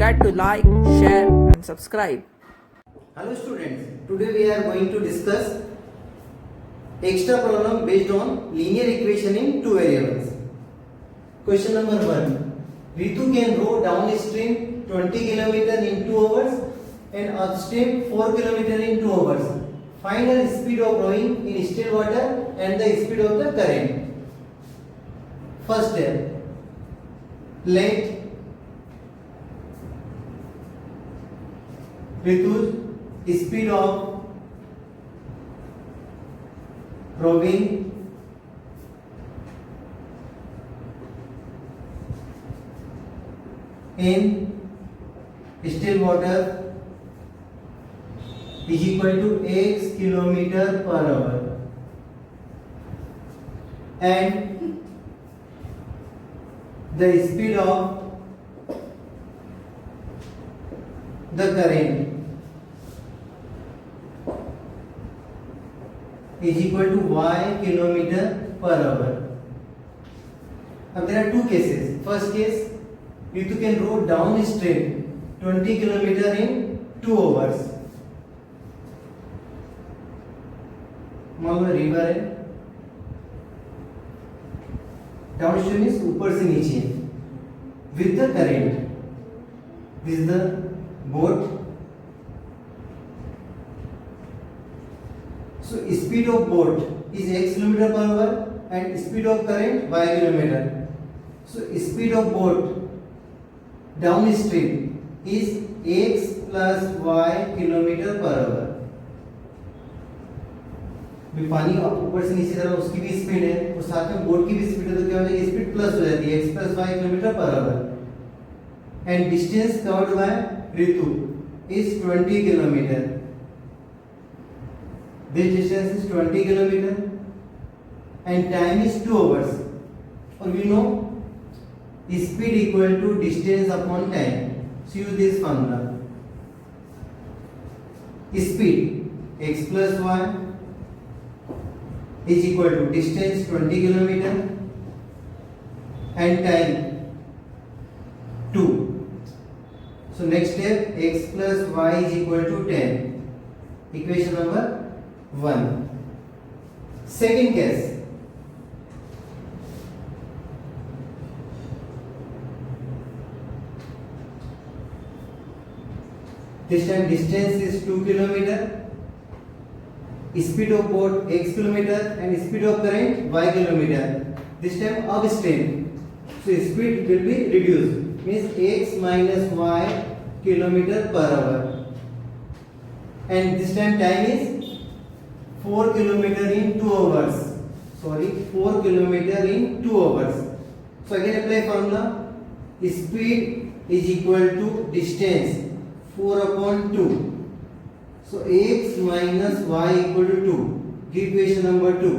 forget to like, share and subscribe. Hello students, today we are going to discuss extra problem based on linear equation in two variables. Question number 1. Ritu can row downstream 20 km in 2 hours and upstream 4 km in 2 hours. Find the speed of rowing in still water and the speed of the current. First step. Let Ritu's speed of rowing in still water is equal to x km per hour and the speed of the current is equal to y km per hour. Now there are two cases. First case, Ritu can row downstream 20 km in 2 hours. मान लो river है, downstream is ऊपर से नीचे with the current. This is the boat. So speed of boat is x km per hour and speed of current y km. So speed of boat downstream is x plus y km per hour. भी पानी ऊपर से नीचे जा रहा है, उसकी भी स्पीड है और साथ में बोट की भी स्पीड है, तो क्या हो जाएगी, स्पीड प्लस हो जाती है x plus y km per hour. And distance covered by Ritu is 20 km. This distance is 20 km and time is 2 hours. Or we know speed equal to distance upon time. So use this formula. Speed x plus y is equal to distance 20 km and time 2. So next step, x plus y is equal to 10. Equation number 1. Second case, this time distance is 2 km, speed of boat x km and speed of current y km. This time upstream, so speed will be reduced, means x minus y km per hour, and this time is 4 km in 2 hours. 4 km in 2 hours. So again apply formula. Speed is equal to distance 4 upon 2. So x minus y equal to 2. Give equation number 2.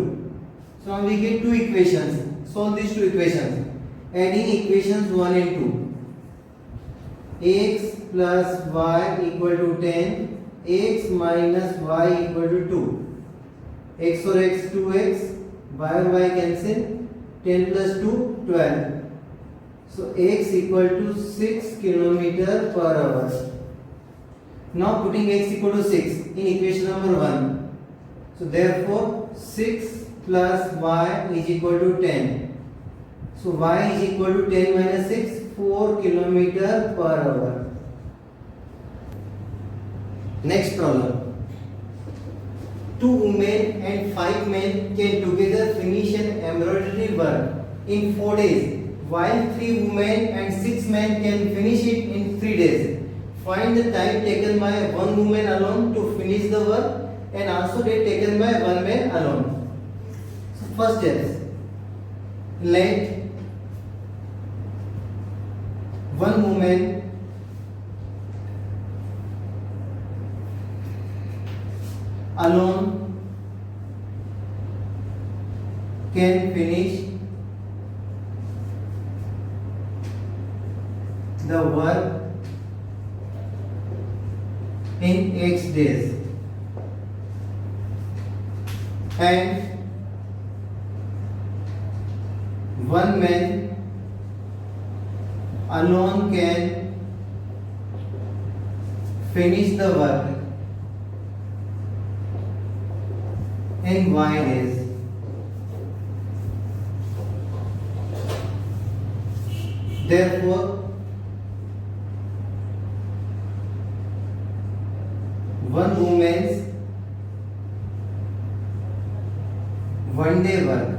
So now we get two equations. Solve these two equations. Adding equations 1 and 2. X plus y equal to 10. X minus y equal to 2. X or x 2x, y or y cancel, 10 plus 2 12. So x equal to 6 km per hour. Now putting x equal to 6 in equation number 1. So therefore 6 plus y is equal to 10. So y is equal to 10 minus 6, 4 km per hour. Next problem. 2 women and 5 men can together finish an embroidery work in 4 days, while 3 women and 6 men can finish it in 3 days. Find the time taken by 1 woman alone to finish the work and also the taken by 1 man alone. So first step, let 1 woman alone can finish the work in X days and 1 man alone can finish the work in y days. Therefore, one woman's one day work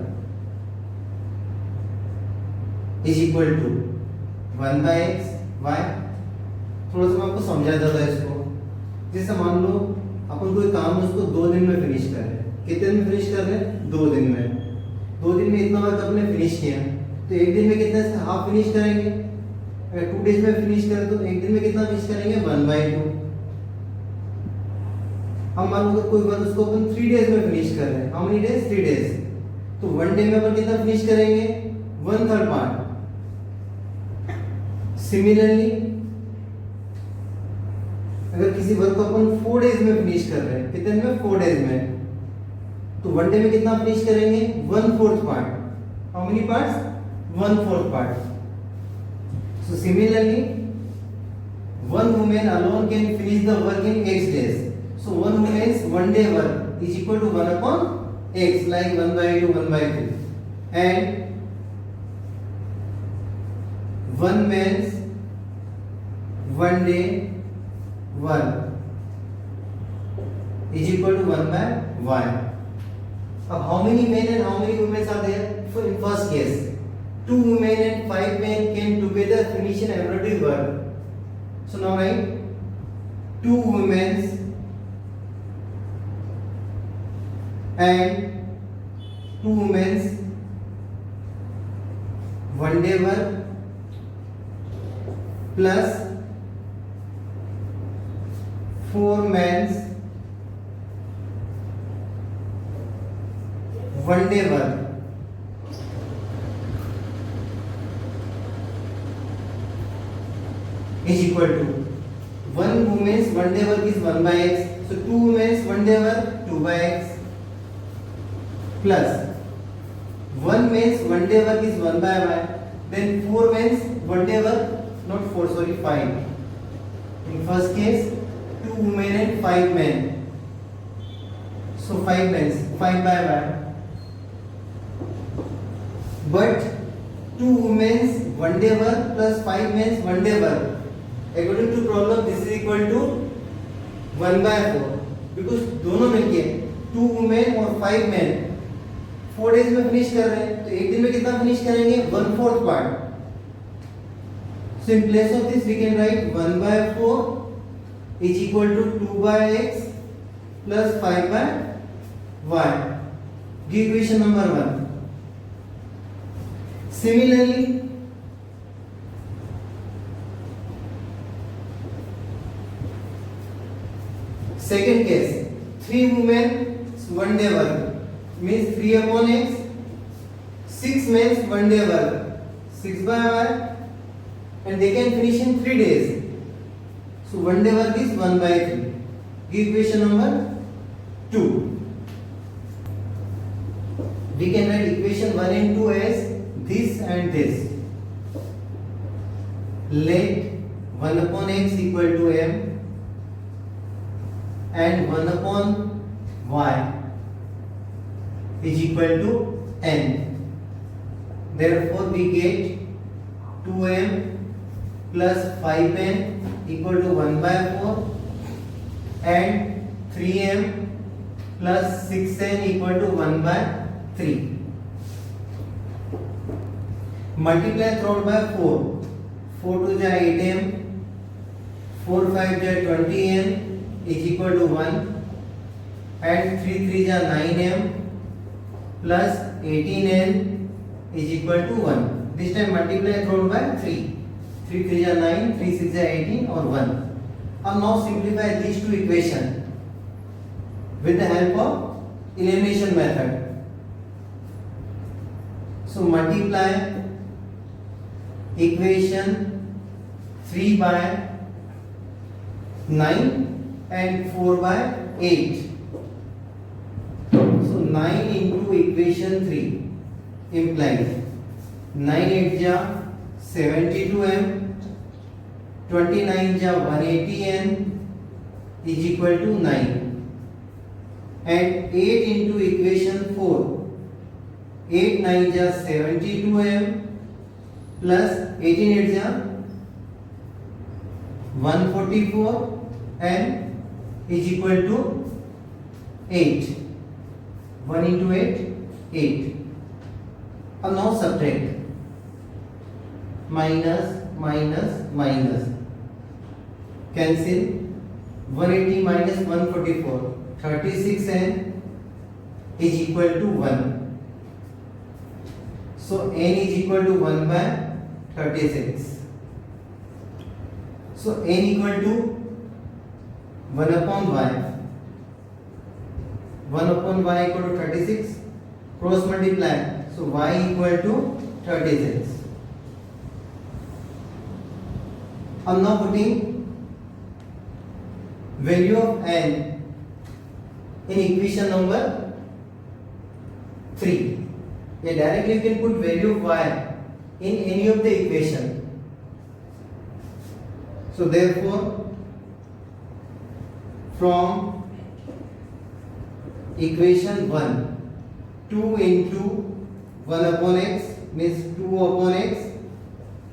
is equal to 1 by x y. थोड़ा सा मैं आपको समझाता था इसको। जैसे मान लो अपन कोई काम है उसको 2 दिन में फिनिश कर रहे हैं। कितने दिन में फिनिश कर रहे हैं? 2 दिन में। 2 दिन में इतना वर्क अपने फिनिश किया, तो एक दिन में कितना से हाफ फिनिश करेंगे। अगर 2 डेज में फिनिश करें तो एक दिन में कितना फिनिश करेंगे? 1/2। हम मान लो कोई वर्क उसको अपन 3 डेज में फिनिश कर रहे हैं। How many days? 3 डेज। तो 1 डे में अपन कितना फिनिश करेंगे? 1/3 पार्ट। सिमिलरली अगर किसी वर्क को अपन 4 डेज में फिनिश कर रहे हैं, कितने में? 4 डेज में, तो 1 डे में कितना फिनिश करेंगे? 1/4 part. How many parts? 1/4 part. So similarly, one woman alone can finish the work in x days. So one woman's one day work is equal to 1 upon x, like 1/2, 1/3. And one man's one day work is equal to 1 by y. Now how many men and how many women are there? For in first case, 2 women and 5 men can together finish an embroidery work. So now write 2 women and 2 women's one day work plus 4 men's one day work is equal to 1 woman's one day work is 1 by x, so 2 women's one day work 2 by x plus 1 man's one day work is 1 by y, then 4 men's one day work, not 4, sorry, 5. In first case 2 women and 5 men, so 5 men's 5 by y, but 2 women's one day work plus 5 men's one day work, according to problem this is equal to 1/4, because दोनों मिलके 2 women और 5 men 4 days में finish कर रहे हैं, तो एक दिन में कितना फिनिश करेंगे? 1/4 part. So in place of this we can write 1/4 is equal to 2 by x plus 5 by y. Give equation number 1. Similarly, second case, 3 women one day work means 3 upon x, 6 men's one day work 6 by y, and they can finish in 3 days. So one day work is 1/3. Give equation number 2. We can write equation 1 and 2 as this and this. Let 1 upon x equal to m and 1 upon y is equal to n. Therefore we get 2m plus 5n equal to 1/4 and 3m plus 6n equal to 1/3. Multiply throughout by 4. 4 to the 8m, 4 5 the 20n is equal to 1, and 3 3 the 9m plus 18n is equal to 1. This time multiply throughout by 3. 3 3 the 9, 3 6 the 18 or 1. And now simplify these two equations with the help of elimination method. So multiply equation 3 by 9 and 4 by 8. So 9 into equation 3 implies 9 8 ja 72m, 29 ja 180n is equal to 9. And 8 into equation 4. 8 9 ja 72 m plus 18 8 ja 144 m is equal to 8. 1 into 8, 8. Now subtract. Minus, minus, minus. Cancel. 180 minus 144. 36n is equal to 1. So n is equal to 1 by 36. So n equal to 1 upon y. 1 upon y equal to 36. Cross multiply. So y equal to 36. I am now putting value of n in equation number 3. Directly you can put value of y in any of the equation. So therefore, from equation 1, 2 into 1 upon x means 2 upon x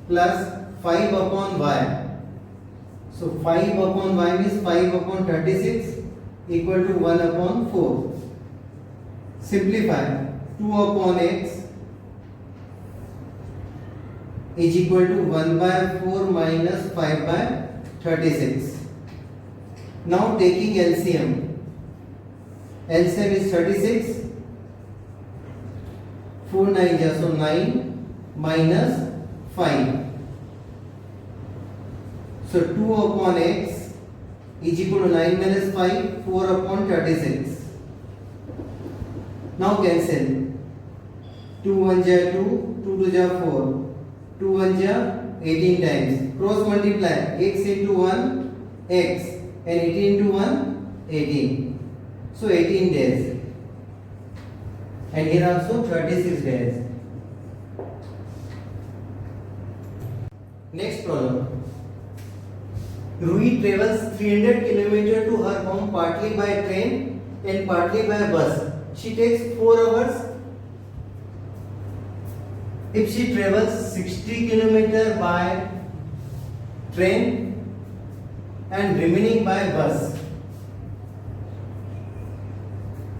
plus 5 upon y. So 5 upon y means 5 upon 36 equal to 1 upon 4. Simplify. 2 upon x is equal to 1 by 4 minus 5 by 36. Now taking LCM. LCM is 36. 4 9 ja, so 9 minus 5. So 2 upon x is equal to 9 minus 5, 4 upon 36. Now cancel. 2 1 ja 2, 2 2 ja 4, 2 1 ja 18 times. Cross multiply. X into 1 x and 18 into 1 18. So 18 days. And here also 36 days. Next problem. Rui travels 300 km to her home partly by train and partly by bus. She takes 4 hours. If she travels 60 km by train and remaining by bus.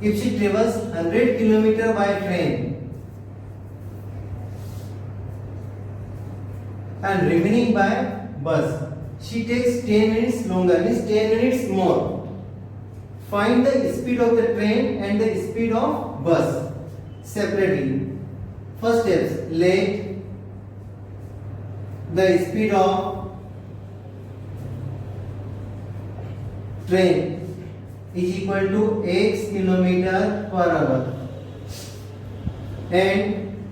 If she travels 100 km by train and remaining by bus, she takes 10 minutes longer, means 10 minutes more. Find the speed of the train and the speed of bus separately. First steps, let the speed of train is equal to x km per hour and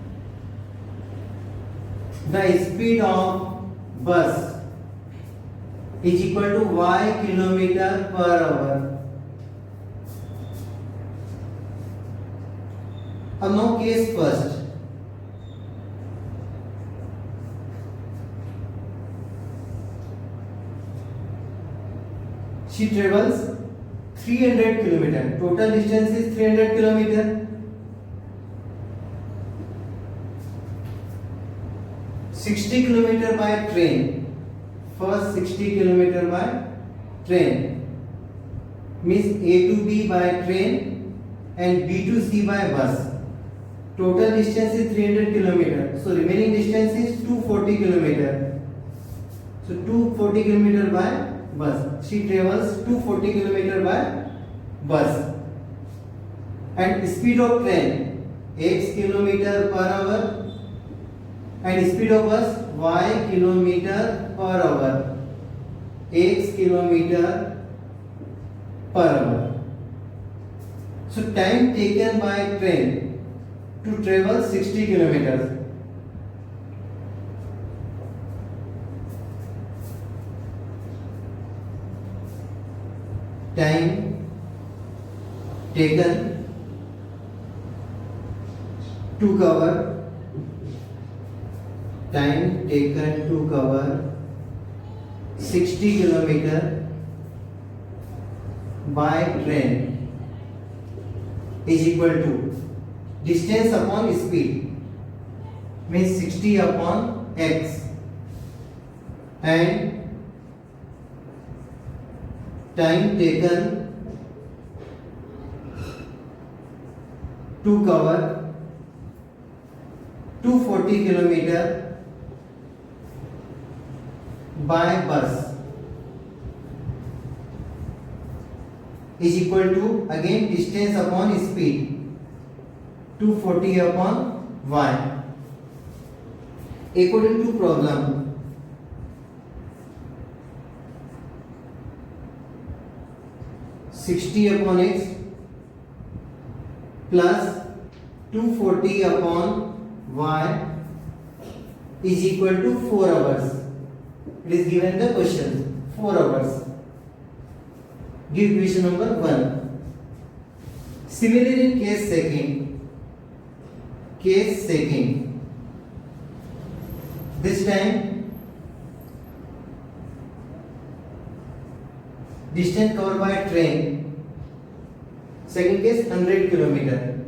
the speed of bus is equal to y km per hour. Now case first. She travels 300 km. Total distance is 300 km. 60 km by train. First 60 km by train means A to B by train and B to C by bus. Total distance is 300 km. So remaining distance is 240 km. So 240 km by bus. She travels 240 km by bus. And speed of train x km per hour and speed of bus y km per hour. X km per hour. So time taken by train to travel 60 kilometers. Time taken to cover 60 kilometer by train is equal to distance upon speed, means 60 upon x, and time taken to cover 240 kilometer by bus is equal to, again, distance upon speed, 240 upon y. According to problem, (60 upon x plus 240 upon y is equal to 4 hours. It is given in the question, 4 hours. Give equation number 1. Similarly, in case second, this time distance covered by train, second case 100 kilometer,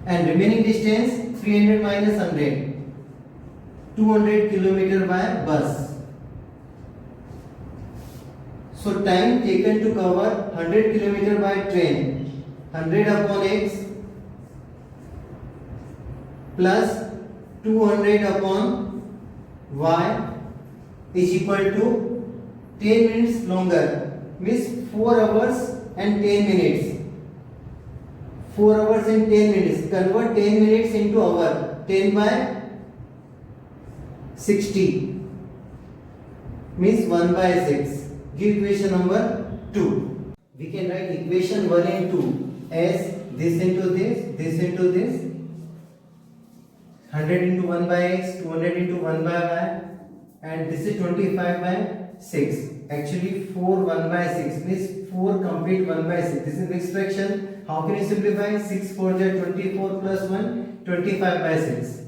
and remaining distance 300 minus 100, 200 kilometer by bus. So time taken to cover 100 kilometer by train, 100 upon x plus 200 upon y is equal to 10 minutes longer, means 4 hours and 10 minutes. 4 hours and 10 minutes. Convert 10 minutes into hour. 10 by 60 means 1 by 6. Give equation number 2. We can write equation 1 and 2 as this into this, this into this. 100 into 1 by x, 200 into 1 by y, and this is 25 by 6. Actually 4 1 by 6 means 4 complete 1 by 6. This is mixed fraction. How can you simplify? 6 4 is 24 plus 1, 25 by 6.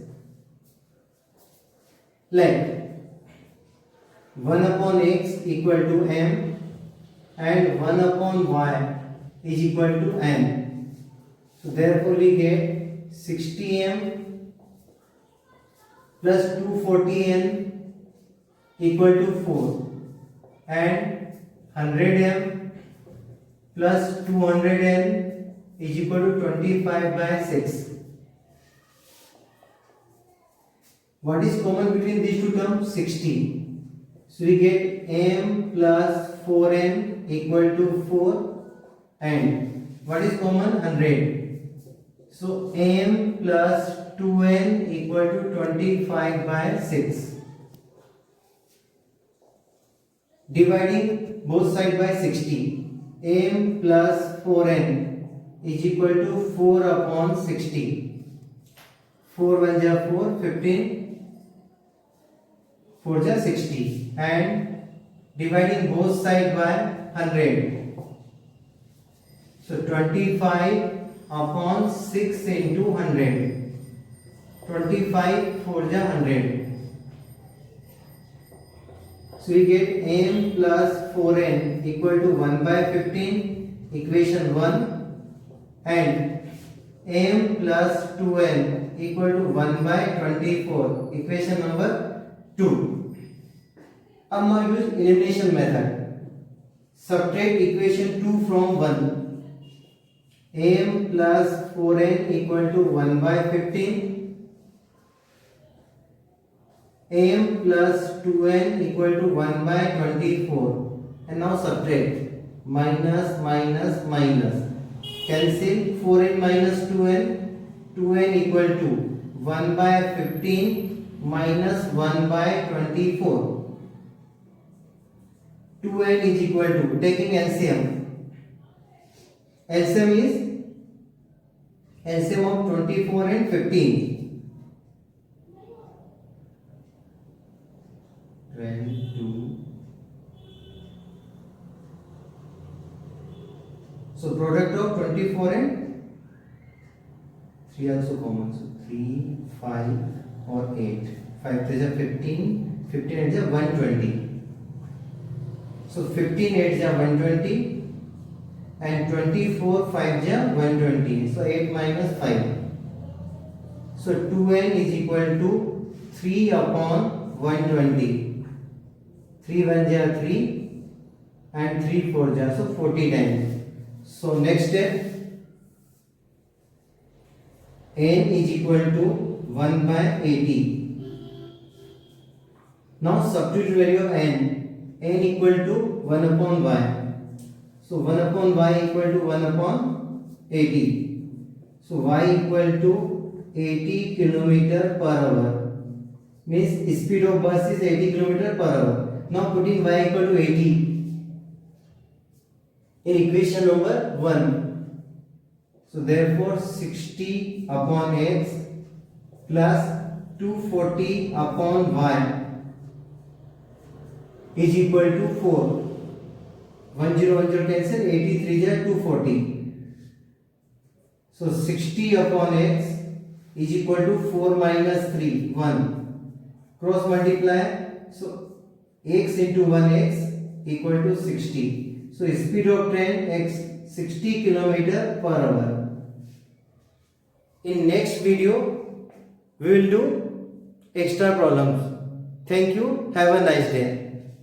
Let 1 upon x equal to m and 1 upon y is equal to n. So therefore we get 60m plus 240n equal to 4 and 100m plus 200n is equal to 25 by 6. What is common between these two terms? 60. So we get m plus 4n equal to 4, and what is common? 100. So m plus 2n equal to 25 by 6. Dividing both sides by 60, m plus 4n is equal to 4 upon 60. 4 1 ja 4, 15, 4 ja 60, and dividing both sides by 100. So 25 upon 6 into 100. 25 4 ja 100. So we get m plus 4n equal to 1 by 15, equation 1, and m plus 2n equal to 1 by 24, equation number 2. Now use elimination method. Subtract equation 2 from 1. m plus 4n equal to 1 by 15. m plus 2n equal to 1 by 24, and now subtract, minus minus minus, cancel 4n minus 2n, 2n equal to 1 by 15 minus 1 by 24. 2n is equal to, taking LCM. LCM is LCM of 24 and 15. 22. So product of 24 and 3 also common. So 3, 5 or 8. 5 is a 15, 15 is a 120. So 15 8 ja 120 and 24 5 ja 120. So 8 minus 5. So 2n is equal to 3 upon 120. 3 1 ja 3 and 3 4 ja, so 49. So next step, n is equal to 1 by 80. Now substitute value of n equal to 1 upon y. So 1 upon y equal to 1 upon 80. So y equal to 80 kilometer per hour. Means speed of bus is 80 kilometer per hour. Now putting y equal to 80 in equation number 1. So therefore 60 upon x plus 240 upon y is equal to 4. 1010 cancel, 83 is 240. So 60 upon x is equal to 4 minus 3, 1. Cross multiply, so x into 1x equal to 60. So speed of train x 60 kilometer per hour. In next video we will do extra problems. Thank you. Have a nice day.